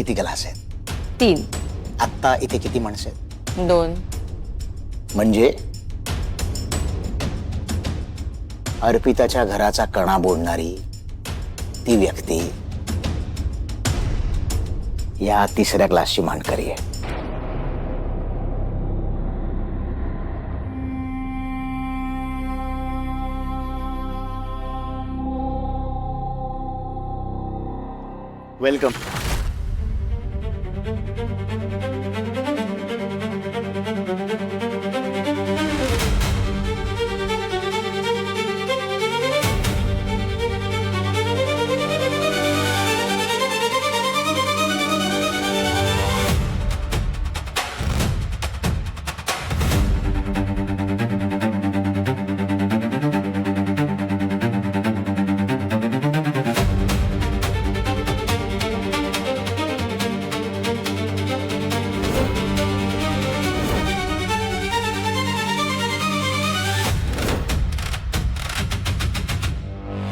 किती ग्लास आहेत? 3. आत्ता इथे किती माणसं आहेत? 2. म्हणजे अर्पिताच्या घराचा कणा बोलणारी ती व्यक्ती या तिसऱ्या ग्लासची मानकरी आहे. वेलकम.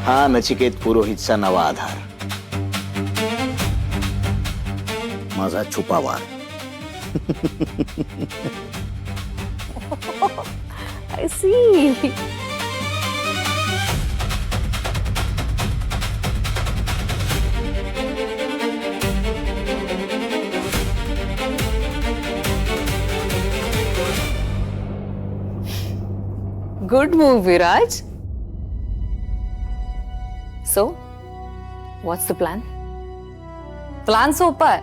हा नचिकेत पुरोहितचा नवा आधार, माझा छुपा वार. I see. Good move, Viraj. So, what's the plan? Plan सोपा आहे.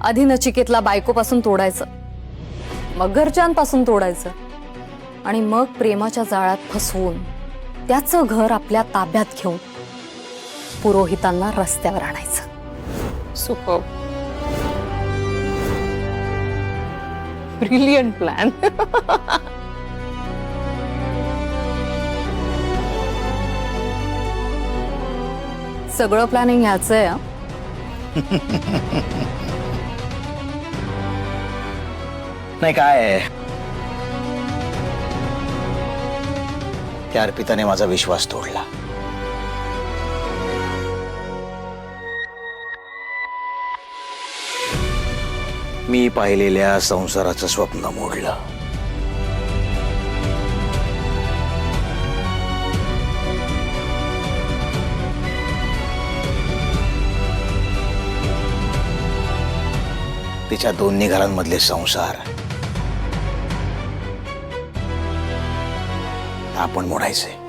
आधी नचिकेतला बायकोपासून तोडायचं, मग घरच्यांपासून तोडायचं, आणि मग प्रेमाच्या जाळ्यात फसवून त्याचं घर आपल्या ताब्यात घेऊन पुरोहितांना रस्त्यावर आणायचं. सुपर. Brilliant plan. सगळं प्लॅनिंग ह्याचं आहे. नाही काय, त्या अर्पिताने माझा विश्वास तोडला. मी पाहिलेल्या संसाराचं स्वप्न मोडलं. तिच्या दोन्ही घरांमधले संसार आपण मोडायचे.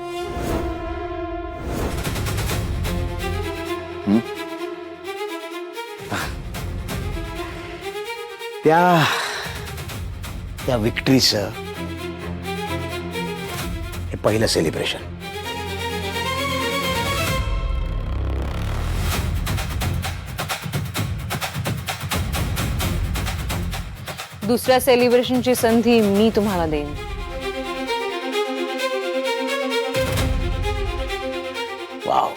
त्या विक्ट्रीचं हे पहिलं सेलिब्रेशन. दुसऱ्या सेलिब्रेशनची संधी मी तुम्हाला देईन. वाव.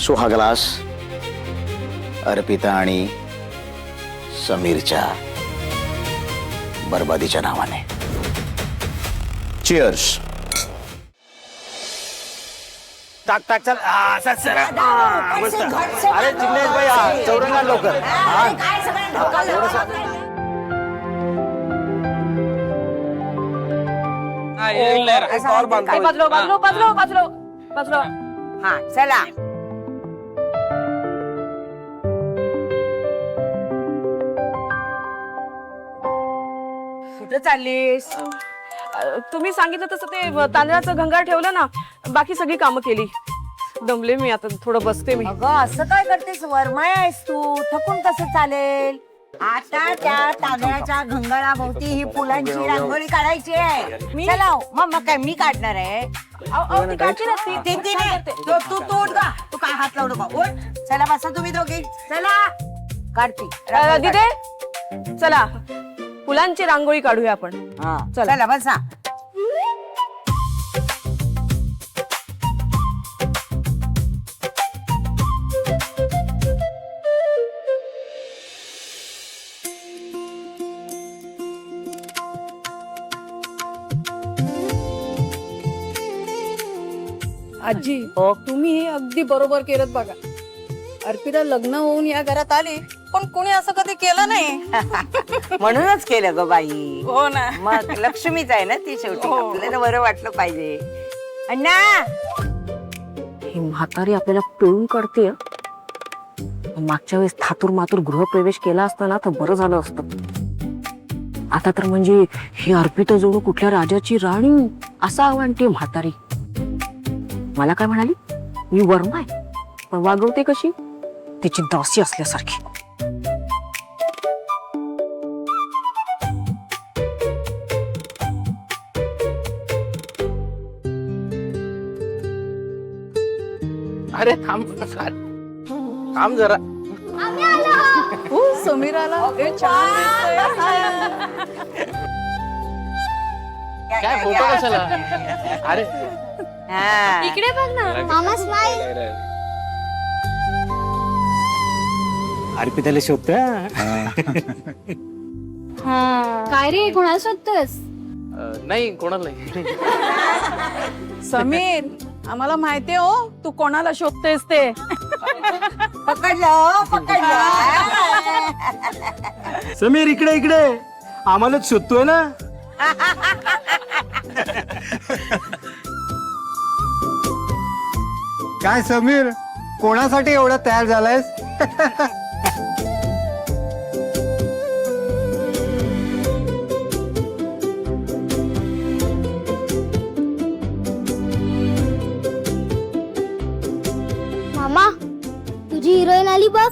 सो हा ग्लास अर्पिता आणि समीरच्या बर्बादीच्या नावाने. चिअर्स. टाक टाक चल. मस्त. अरे जिग्नेश भाई चौरंगा लवकर. बदलो बदलो बदलो बदलो बदलो. हा चला. कुठे चाललीस? तुम्ही सांगितलं तसं ते तांदळाचं घंगाळ ठेवलं ना, बाकी सगळी कामं केली. दमले मी, आता थोडं बसते मी. अगं असं काय करतेस? वरमाय आहेस तू, थकून कसं चालेल? आता त्या तांदळाच्या घंगाळाभोवती ही फुलांची रांगोळी काढायची आहे. चला मग काय मी काढणार आहे. ती काढते ना, ती नाही. तू उठ गा. तू काय हात लावू नका. उठ. चला बसा तुम्ही दोघे. चला काढती. दिदे चला फुलांची रांगोळी काढूया आपण. हा चला बसा. आजी तुम्ही हे अगदी बरोबर केलं बघा. अर्पिता लग्न होऊन या घरात आली पण कोणी असं कधी केलं नाही. म्हणूनच केलं ग बाई. हो ना. मग लक्ष्मीच आहे ना ती शेवटी. आपल्याला बरं वाटलं पाहिजे. अण्णा ही म्हातारी आपल्याला पिळून काढते. मागच्या वेळेस थातूर मातूर गृहप्रवेश केला असता ना तर बरं झालं असतं. आता तर म्हणजे ही अर्पिता जणू कुठल्या राजाची राणी असं आवडते म्हातारी. मला काय म्हणाली, मी वर्मा आहे पण वागवते कशी, तिची दासी असल्यासारखी. अरे थांब थांब जरा. समीर आला. छान काय फोटो कशाला? अरे हा. इकडे बघ ना मामा स्माईल. अर्पिताला शोधतोय. काय रे कोणाला शोधतोस? नाही कोणाला नाही. समीर आम्हाला माहितीये हो तू कोणाला शोधतेस ते. पकडलं पकडलं. समीर इकडे इकडे आम्हालाच शोधतोय ना. काय समीर, कोणासाठी एवढा तयार झालायस? मामा तुझी हिरोईन आली बघ.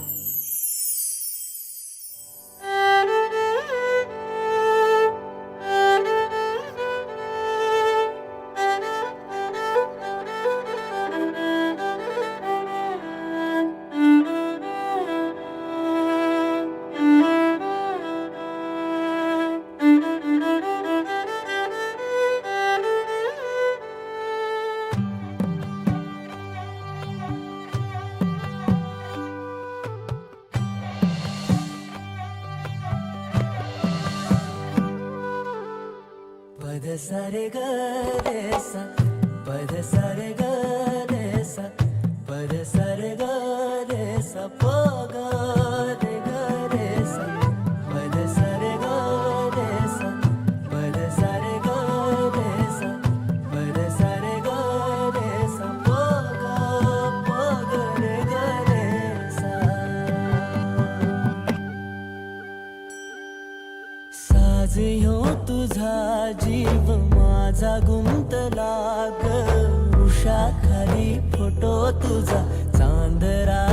पद सारे ग रे सा, पद सारे ग रे सा, पद सारे ग रे सा, प ग रे सा, पद सारे ग रे सा, पद सारे ग रे सा, पद सारे ग रे सा, प ग रे सा. साज ह्यो तुझा जीव माझा गुंतला ग, उषा खाली फोटो तुझा चांदरा